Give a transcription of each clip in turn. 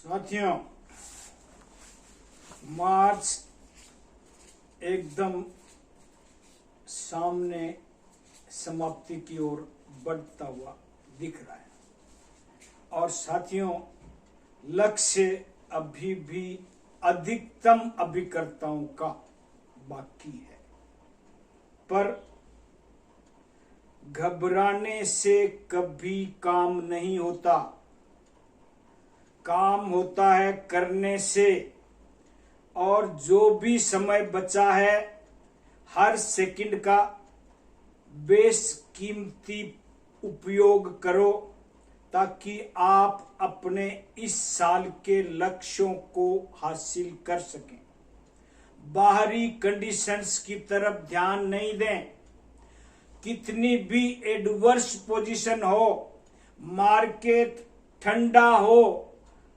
साथियों, मार्च एकदम सामने समाप्ति की ओर बढ़ता हुआ दिख रहा है और साथियों, लक्ष्य अभी भी अधिकतम अभिकर्ताओं का बाकी है। पर घबराने से कभी काम नहीं होता, काम होता है करने से। और जो भी समय बचा है, हर सेकंड का बेशकीमती उपयोग करो ताकि आप अपने इस साल के लक्ष्यों को हासिल कर सकें। बाहरी कंडीशंस की तरफ ध्यान नहीं दें। कितनी भी एडवर्स पोजीशन हो, मार्केट ठंडा हो,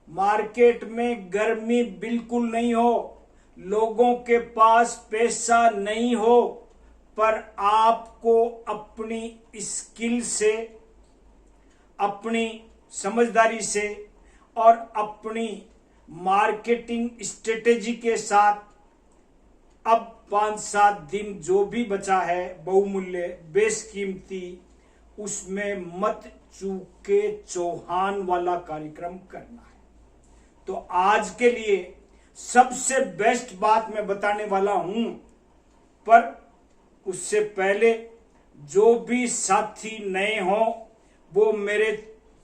मार्केट में गर्मी बिल्कुल नहीं हो, लोगों के पास पैसा नहीं हो, पर आपको अपनी स्किल से, अपनी समझदारी से और अपनी मार्केटिंग स्ट्रेटेजी के साथ अब 5-7 दिन जो भी बचा है बहुमूल्य बेशकीमती, उसमें मत चूके चौहान वाला कार्यक्रम करना है। तो आज के लिए सबसे बेस्ट बात मैं बताने वाला हूं, पर उससे पहले जो भी साथी नए हों वो मेरे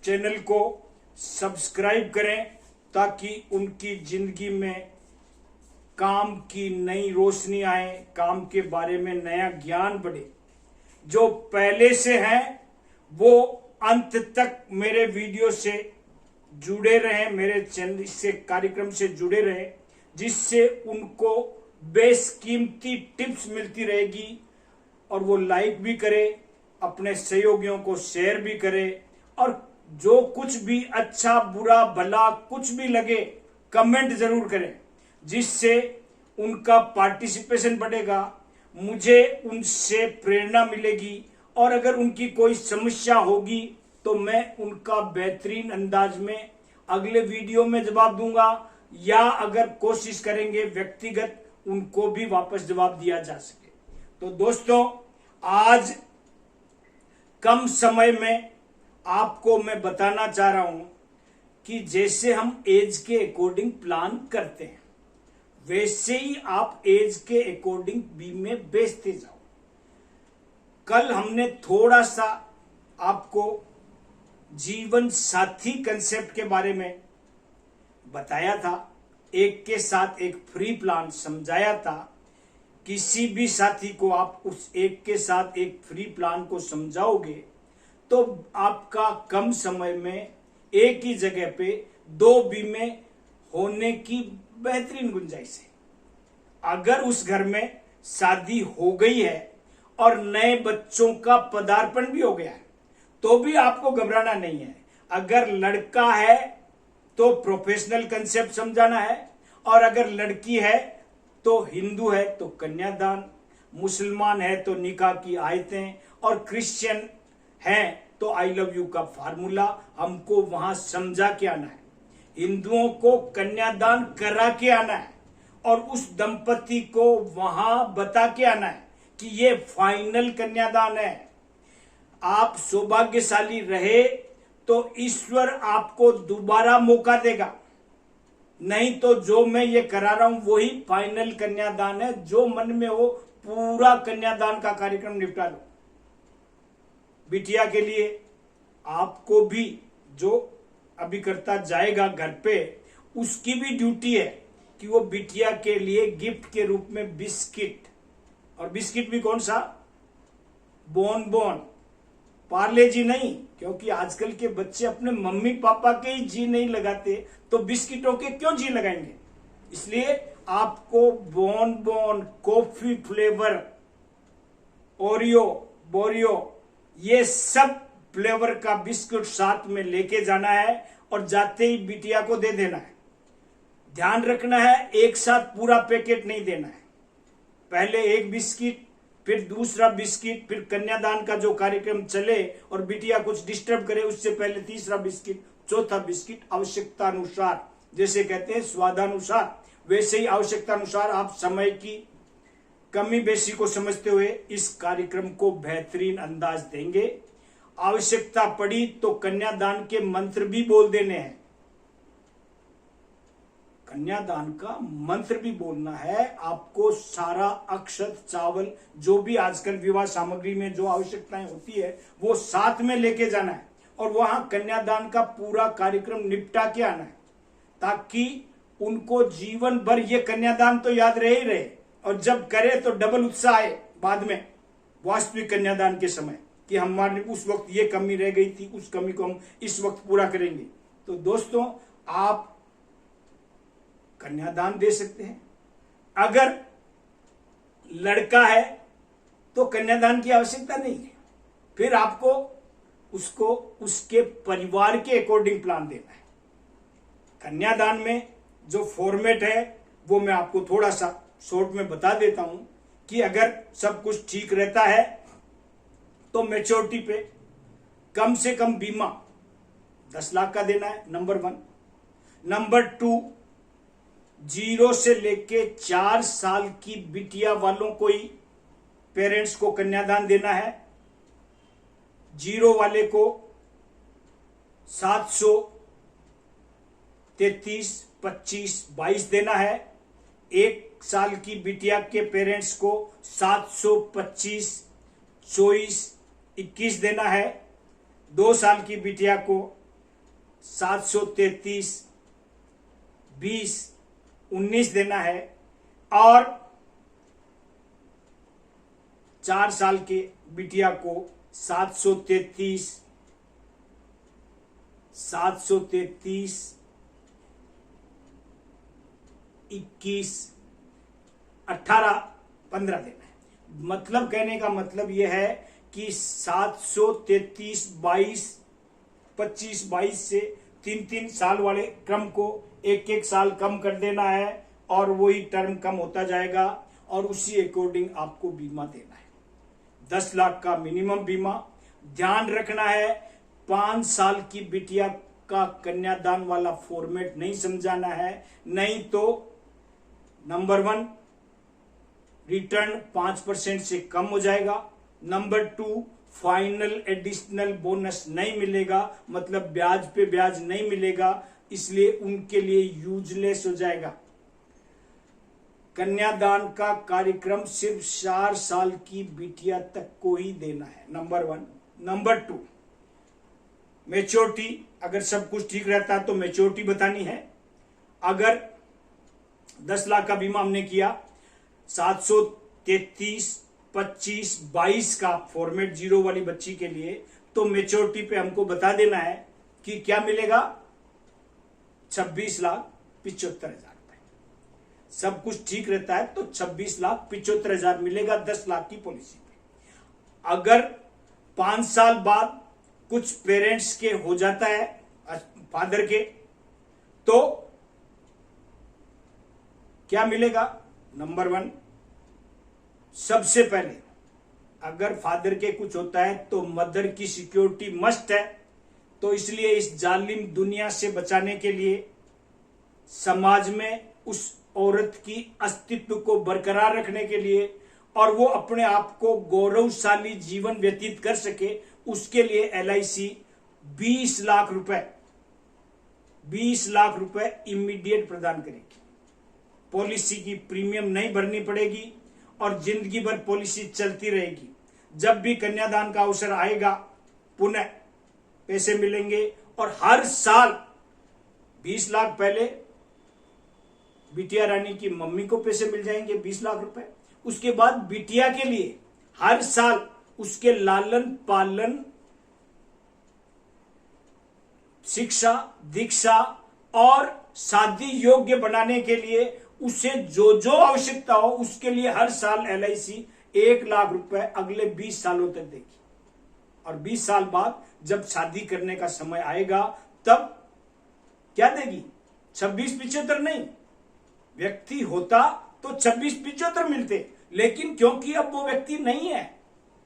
चैनल को सब्सक्राइब करें ताकि उनकी जिंदगी में काम की नई रोशनी आए, काम के बारे में नया ज्ञान बढ़े। जो पहले से हैं वो अंत तक मेरे वीडियो से जुड़े रहें, मेरे चैनल से कार्यक्रम से जुड़े रहें, जिससे उनको बेशकीमती टिप्स मिलती रहेगी। और वो लाइक भी करें, अपने सहयोगियों को शेयर भी करें, और जो कुछ भी अच्छा बुरा भला कुछ भी लगे कमेंट जरूर करें, जिससे उनका पार्टिसिपेशन बढ़ेगा, मुझे उनसे प्रेरणा मिलेगी। और अगर उनकी कोई समस्या होगी तो मैं उनका बेहतरीन अंदाज में अगले वीडियो में जवाब दूंगा, या अगर कोशिश करेंगे व्यक्तिगत उनको भी वापस जवाब दिया जा सके। तो दोस्तों, आज कम समय में आपको मैं बताना चाह रहा हूं कि जैसे हम एज के अकॉर्डिंग प्लान करते हैं, वैसे ही आप एज के अकॉर्डिंग बी में बेचते जाओ। कल हमने थोड़ा सा आपको जीवन साथी कंसेप्ट के बारे में बताया था, एक के साथ एक फ्री प्लान समझाया था। किसी भी साथी को आप उस एक के साथ एक फ्री प्लान को समझाओगे तो आपका कम समय में एक ही जगह पे 2 बीमे होने की बेहतरीन गुंजाइश है। अगर उस घर में शादी हो गई है और नए बच्चों का पदार्पण भी हो गया है तो भी आपको घबराना नहीं है। अगर लड़का है तो प्रोफेशनल कंसेप्ट समझाना है, और अगर लड़की है तो हिंदू है तो कन्यादान, मुसलमान है तो निकाह की आयतें, और क्रिश्चियन है तो आई लव यू का फार्मूला हमको वहां समझा के आना है। हिंदुओं को कन्यादान करा के आना है और उस दंपति को वहां बता के आना है कि ये फाइनल कन्यादान है। आप सौभाग्यशाली रहे तो ईश्वर आपको दोबारा मौका देगा, नहीं तो जो मैं ये करा रहा हूं वही फाइनल कन्यादान है। जो मन में हो पूरा कन्यादान का कार्यक्रम निपटा लो। बिटिया के लिए आपको भी, जो अभिकर्ता जाएगा घर पे, उसकी भी ड्यूटी है कि वो बिटिया के लिए गिफ्ट के रूप में बिस्किट, और बिस्किट भी कौन सा, बोन पार्ले जी नहीं, क्योंकि आजकल के बच्चे अपने मम्मी पापा के ही जी नहीं लगाते तो बिस्किटों के क्यों जी लगाएंगे। इसलिए आपको बोन कॉफी फ्लेवर, ओरियो, बोरियो, ये सब फ्लेवर का बिस्कुट साथ में लेके जाना है और जाते ही बिटिया को दे देना है। ध्यान रखना है, एक साथ पूरा पैकेट नहीं देना है। पहले एक बिस्किट, फिर दूसरा बिस्किट, फिर कन्यादान का जो कार्यक्रम चले और बिटिया कुछ डिस्टर्ब करे उससे पहले तीसरा बिस्किट, चौथा बिस्किट, आवश्यकता अनुसार जैसे कहते हैं स्वादानुसार, वैसे ही आवश्यकता अनुसार आप समय की कमी बेसी को समझते हुए इस कार्यक्रम को बेहतरीन अंदाज देंगे। आवश्यकता पड़ी तो कन्यादान के मंत्र भी बोल देने हैं। कन्यादान का मंत्र भी बोलना है आपको। सारा अक्षत, चावल, जो भी आजकल विवाह सामग्री में जो आवश्यकताएं होती है वो साथ में लेके जाना है और वहां कन्यादान का पूरा कार्यक्रम निपटा के आना है, ताकि उनको जीवन भर ये कन्यादान तो याद रहे ही रहे और जब करे तो डबल उत्साह आए बाद में वास्तविक कन्यादान के समय कि हमारे उस वक्त ये कमी रह गई थी, उस कमी को हम इस वक्त पूरा करेंगे। तो दोस्तों, आप कन्यादान दे सकते हैं। अगर लड़का है तो कन्यादान की आवश्यकता नहीं है, फिर आपको उसको उसके परिवार के अकॉर्डिंग प्लान देना है। कन्यादान में जो फॉर्मेट है वो मैं आपको थोड़ा सा शॉर्ट में बता देता हूं कि अगर सब कुछ ठीक रहता है तो मैच्योरिटी पे कम से कम बीमा 10 लाख का देना है, नंबर 1। नंबर 2, 0 से लेके 4 साल की बिटिया वालों को ही पेरेंट्स को कन्यादान देना है। 0 वाले को 733, 25, 22 देना है। 1 साल की बिटिया के पेरेंट्स को 725, 24, 21 देना है। 2 साल की बिटिया को 733, 20, 19 देना है और 4 साल के बिटिया को 733, 21, 18, 15 देना है। मतलब कहने का मतलब यह है कि 733, 22, 25, 22 से 3 साल वाले क्रम को 1 साल कम कर देना है और वही टर्म कम होता जाएगा और उसी अकॉर्डिंग आपको बीमा देना है। 10 लाख का मिनिमम बीमा। ध्यान रखना है 5 साल की बिटिया का कन्यादान वाला फॉर्मेट नहीं समझाना है, नहीं तो नंबर 1 रिटर्न 5% से कम हो जाएगा। नंबर 2 फाइनल एडिशनल बोनस नहीं मिलेगा, मतलब ब्याज पे ब्याज नहीं मिलेगा, इसलिए उनके लिए यूजलेस हो जाएगा। कन्यादान का कार्यक्रम सिर्फ 4 साल की बिटिया तक को ही देना है, नंबर 1। नंबर 2 मैच्योरिटी, अगर सब कुछ ठीक रहता है तो मैच्योरिटी बतानी है। अगर 10 लाख का बीमा हमने किया, 733, 25, 22 का फॉर्मेट 0 वाली बच्ची के लिए, तो मैच्योरिटी पे हमको बता देना है कि क्या मिलेगा, 26,75,000 रुपए। सब कुछ ठीक रहता है तो 26,75,000 मिलेगा 10 लाख की पॉलिसी पे। अगर 5 साल बाद कुछ पेरेंट्स के हो जाता है, फादर के, तो क्या मिलेगा, नंबर 1 सबसे पहले अगर फादर के कुछ होता है तो मदर की सिक्योरिटी मस्ट है। तो इसलिए इस जालिम दुनिया से बचाने के लिए, समाज में उस औरत की अस्तित्व को बरकरार रखने के लिए और वो अपने आप को गौरवशाली जीवन व्यतीत कर सके, उसके लिए LIC 20 लाख रुपए 20 लाख रुपए इमीडिएट प्रदान करेगी। पॉलिसी की प्रीमियम नहीं भरनी पड़ेगी और जिंदगी भर पॉलिसी चलती रहेगी। जब भी कन्यादान का अवसर आएगा पुनः पैसे मिलेंगे और हर साल 20 लाख पहले बिटिया रानी की मम्मी को पैसे मिल जाएंगे 20 लाख रुपए। उसके बाद बिटिया के लिए हर साल उसके लालन पालन, शिक्षा, दीक्षा और शादी योग्य बनाने के लिए उसे जो जो आवश्यकता हो उसके लिए हर साल LIC 1 लाख रुपए अगले 20 सालों तक देगी। और 20 साल बाद जब शादी करने का समय आएगा तब क्या देगी, 26-75 नहीं, व्यक्ति होता तो 26-75 मिलते, लेकिन क्योंकि अब वो व्यक्ति नहीं है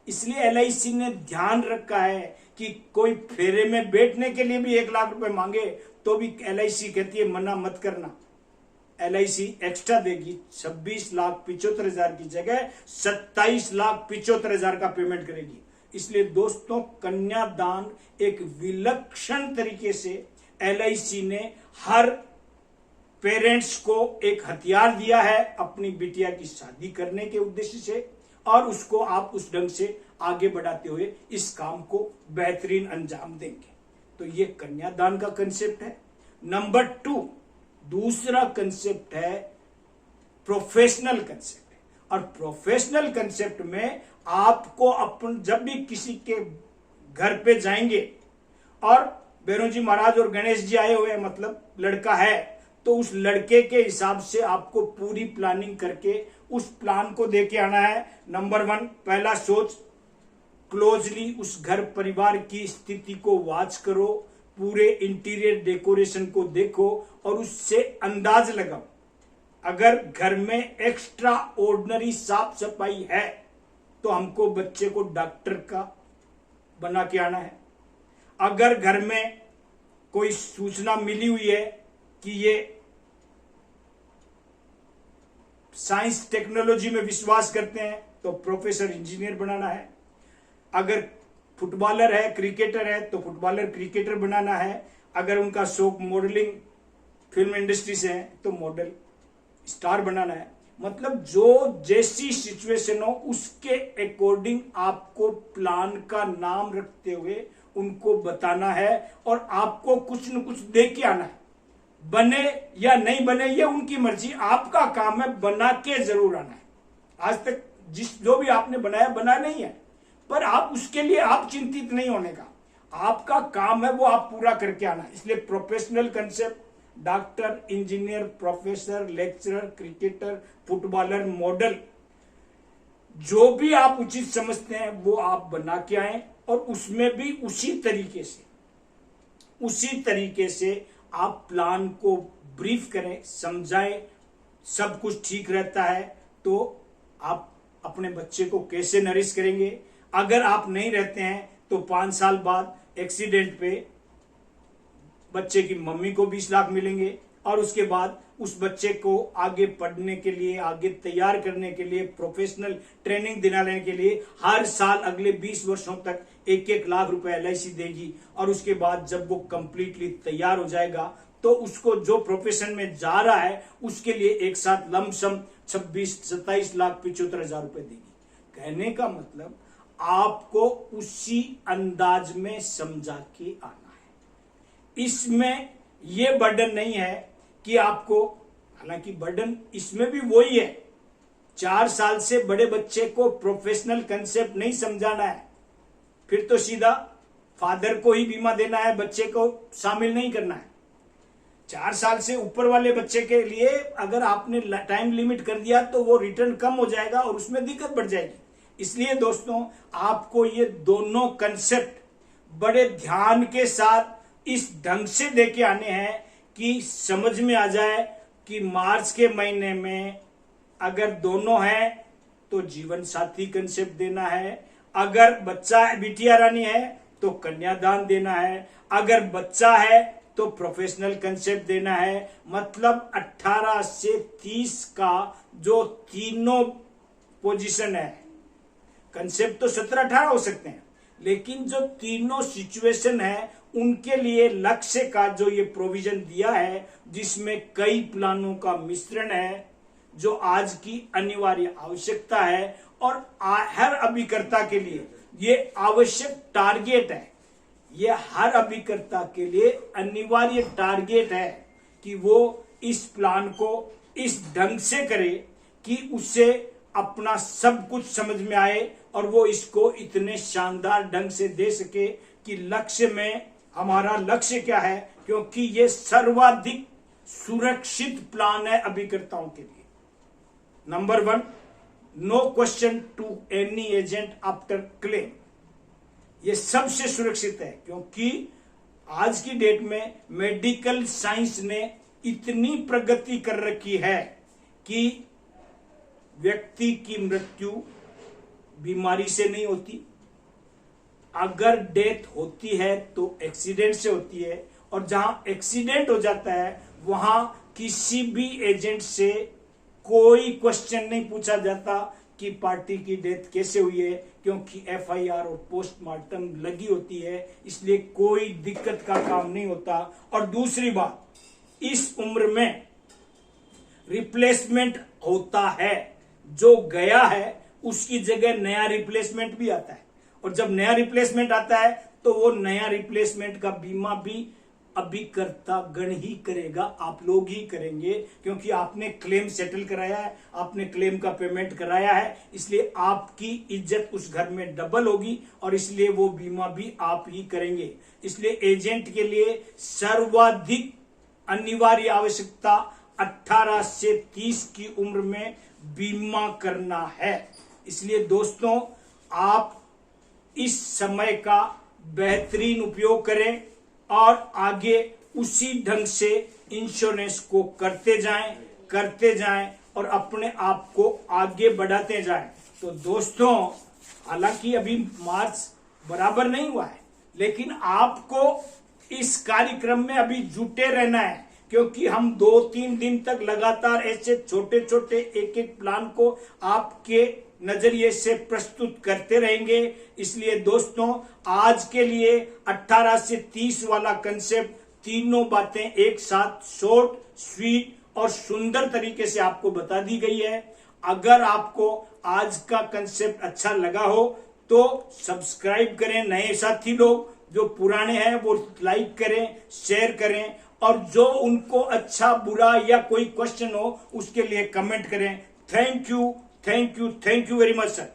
इसलिए LIC ने ध्यान रखा है कि कोई फेरे में बैठने के लिए भी 1 लाख रुपए मांगे तो भी LIC कहती है मना मत करना। LIC एक्स्ट्रा देगी, 26,75,000 की जगह 27,75,000 का पेमेंट करेगी। इसलिए दोस्तों, कन्यादान एक विलक्षण तरीके से LIC ने हर पेरेंट्स को एक हथियार दिया है अपनी बिटिया की शादी करने के उद्देश्य से, और उसको आप उस ढंग से आगे बढ़ाते हुए इस काम को बेहतरीन अंजाम देंगे। तो ये कन्यादान का कंसेप्ट है। नंबर 2, दूसरा कंसेप्ट है प्रोफेशनल कंसेप्ट। और प्रोफेशनल कंसेप्ट में आपको अपन जब भी किसी के घर पे जाएंगे और भैरव जी महाराज और गणेश जी आए हुए हैं, मतलब लड़का है, तो उस लड़के के हिसाब से आपको पूरी प्लानिंग करके उस प्लान को देके आना है। नंबर 1, पहला सोच, क्लोजली उस घर परिवार की स्थिति को वॉच करो, पूरे इंटीरियर डेकोरेशन को देखो और उससे अंदाज लगाओ। अगर घर में एक्स्ट्रा ऑर्डिनरी साफ सफाई है तो हमको बच्चे को डॉक्टर का बना के आना है। अगर घर में कोई सूचना मिली हुई है कि ये साइंस टेक्नोलॉजी में विश्वास करते हैं तो प्रोफेसर इंजीनियर बनाना है। अगर फुटबॉलर है, क्रिकेटर है तो फुटबॉलर क्रिकेटर बनाना है। अगर उनका शौक मॉडलिंग फिल्म इंडस्ट्री से है तो मॉडल स्टार बनाना है। मतलब जो जैसी सिचुएशन हो उसके अकॉर्डिंग आपको प्लान का नाम रखते हुए उनको बताना है और आपको कुछ न कुछ दे के आना है। बने या नहीं बने ये उनकी मर्जी, आपका काम है बना के जरूर आना है। आज तक जो भी आपने बनाया बना नहीं है, पर आप उसके लिए आप चिंतित नहीं होने का, आपका काम है वो आप पूरा करके आना। इसलिए professional concept, doctor, engineer, professor, lecturer, cricketer, footballer, model, जो भी आप उचित समझते हैं वो आप बना के आए और उसमें भी उसी तरीके से आप प्लान को ब्रीफ करें, समझाएं। सब कुछ ठीक रहता है तो आप अपने बच्चे को कैसे नरिश करेंगे। अगर आप नहीं रहते हैं तो 5 साल बाद एक्सीडेंट पे बच्चे की मम्मी को 20 लाख मिलेंगे और उसके बाद उस बच्चे को आगे पढ़ने के लिए, आगे तैयार करने के लिए, प्रोफेशनल ट्रेनिंग दिलाने के लिए हर साल अगले 20 वर्षों तक 1-1 लाख रुपए LIC देगी। और उसके बाद जब वो कंप्लीटली तैयार हो जाएगा तो उसको जो प्रोफेशन में जा रहा है उसके लिए एक साथ लमसम 27,75,000 रुपए देगी। कहने का मतलब आपको उसी अंदाज में समझा के आना है। इसमें यह बर्डन नहीं है कि आपको, हालांकि बर्डन इसमें भी वही है, 4 साल से बड़े बच्चे को प्रोफेशनल कंसेप्ट नहीं समझाना है, फिर तो सीधा फादर को ही बीमा देना है, बच्चे को शामिल नहीं करना है। 4 साल से ऊपर वाले बच्चे के लिए अगर आपने टाइम लिमिट कर दिया तो वो रिटर्न कम हो जाएगा और उसमें दिक्कत बढ़ जाएगी। इसलिए दोस्तों, आपको ये दोनों कंसेप्ट बड़े ध्यान के साथ इस ढंग से देके आने हैं कि समझ में आ जाए कि मार्च के महीने में अगर दोनों हैं तो जीवन साथी कंसेप्ट देना है, अगर बच्चा बिटिया रानी है तो कन्यादान देना है, अगर बच्चा है तो प्रोफेशनल कंसेप्ट देना है। मतलब 18 से 30 का जो तीनों पोजीशन है, कंसेप्ट तो 17-18 हो सकते हैं, लेकिन जो तीनों सिचुएशन है उनके लिए लक्ष्य का जो ये प्रोविजन दिया है, जिसमें कई प्लानों का मिश्रण है, जो आज की अनिवार्य आवश्यकता है और हर अभिकर्ता के लिए ये आवश्यक टारगेट है। ये हर अभिकर्ता के लिए अनिवार्य टारगेट है कि वो इस प्लान को इस ढंग से करे कि उसे अपना सब कुछ समझ में आए और वो इसको इतने शानदार ढंग से दे सके कि लक्ष्य में, हमारा लक्ष्य क्या है, क्योंकि ये सर्वाधिक सुरक्षित प्लान है अभिकर्ताओं के लिए। Number 1, no question to any agent after claim. ये सबसे सुरक्षित है क्योंकि आज की डेट में मेडिकल साइंस ने इतनी प्रगति कर रखी है कि व्यक्ति की मृत्यु बीमारी से नहीं होती। अगर डेथ होती है तो एक्सीडेंट से होती है, और जहां एक्सीडेंट हो जाता है वहां किसी भी एजेंट से कोई क्वेश्चन नहीं पूछा जाता कि पार्टी की डेथ कैसे हुई है, क्योंकि एफआईआर और पोस्टमार्टम लगी होती है, इसलिए कोई दिक्कत का काम नहीं होता। और दूसरी बात, इस उम्र में रिप्लेसमेंट होता है, जो गया है उसकी जगह नया रिप्लेसमेंट भी आता है, और जब नया रिप्लेसमेंट आता है तो वो नया रिप्लेसमेंट का बीमा भी अभिकर्ता गण ही करेगा, आप लोग ही करेंगे, क्योंकि आपने क्लेम सेटल कराया है, आपने क्लेम का पेमेंट कराया है, इसलिए आपकी इज्जत उस घर में डबल होगी, और इसलिए वो बीमा भी आप ही करेंगे। इसलिए एजेंट के लिए सर्वाधिक अनिवार्य आवश्यकता 18 से 30 की उम्र में बीमा करना है। इसलिए दोस्तों, आप इस समय का बेहतरीन उपयोग करें और आगे उसी ढंग से इंश्योरेंस को करते जाएं और अपने आप को आगे बढ़ाते जाएं। तो दोस्तों, हालांकि अभी मार्च बराबर नहीं हुआ है, लेकिन आपको इस कार्यक्रम में अभी जुटे रहना है, क्योंकि हम 2-3 दिन तक लगातार ऐसे छोटे छोटे एक एक प्लान को आपके नजरिए से प्रस्तुत करते रहेंगे। इसलिए दोस्तों, आज के लिए 18 से 30 वाला कंसेप्ट, तीनों बातें एक साथ शॉर्ट, स्वीट और सुंदर तरीके से आपको बता दी गई है। अगर आपको आज का कंसेप्ट अच्छा लगा हो तो सब्सक्राइब करें, नए साथी लोग जो पुराने हैं वो लाइक करें, शेयर करें, और जो उनको अच्छा बुरा या कोई क्वेश्चन हो उसके लिए कमेंट करें। Thank you very much sir.